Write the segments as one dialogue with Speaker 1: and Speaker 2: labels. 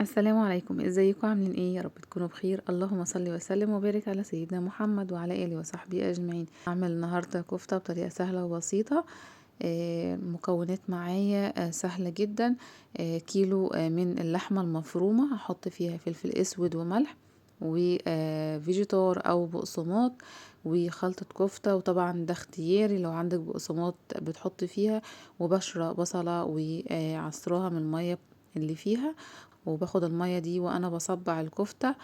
Speaker 1: السلام عليكم، ازيكم عاملين ايه؟ يا رب تكونوا بخير. اللهم صل وسلم وبارك على سيدنا محمد وعلى اله وصحبه اجمعين. هعمل النهارده كفته بطريقه سهله وبسيطه. مكونات معايا سهله جدا. كيلو من اللحمه المفرومه، هحط فيها فلفل اسود وملح وفيجيتار او بقسماط وخلطة كفتة، وطبعا ده اختياري، لو عندك بقسماط بتحط فيها، وبشرة بصلة وعصراها من المية اللي فيها. وباخد المية دي وانا بصبع الكفتة.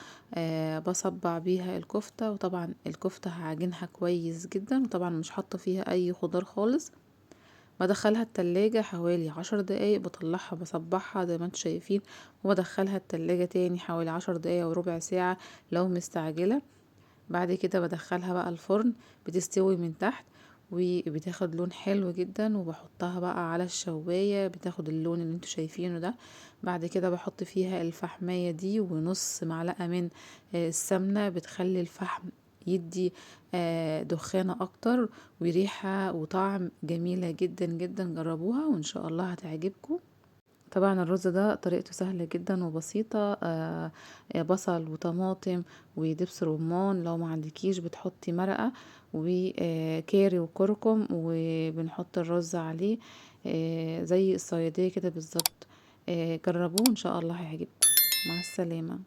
Speaker 1: بصبع بيها الكفتة، وطبعا الكفتة هعجنها كويس جدا، وطبعا مش حاطة فيها اي خضار خالص. بدخلها التلاجة حوالي 10 دقايق، بطلعها بصبعها زي ما انتوا شايفين، وبدخلها التلاجة تاني حوالي 10 دقايق وربع ساعة لو مستعجلة. بعد كده بدخلها بقى الفرن، بتستوي من تحت وبتاخد لون حلو جدا، وبحطها بقى على الشواية بتاخد اللون اللي انتوا شايفينه ده. بعد كده بحط فيها الفحمية دي ونص معلقة من السمنة، بتخلي الفحم يدي دخانة اكتر وريحة وطعم جميلة جدا جدا. جربوها وان شاء الله هتعجبكم. طبعا الرز ده طريقته سهلة جدا وبسيطة. بصل وطماطم ودبس رمان، لو ما عندكيش بتحطي مرقة وكاري وكركم، وبنحط الرز عليه زي الصيادية كده بالظبط. جربوه ان شاء الله هيعجبكم. مع السلامة.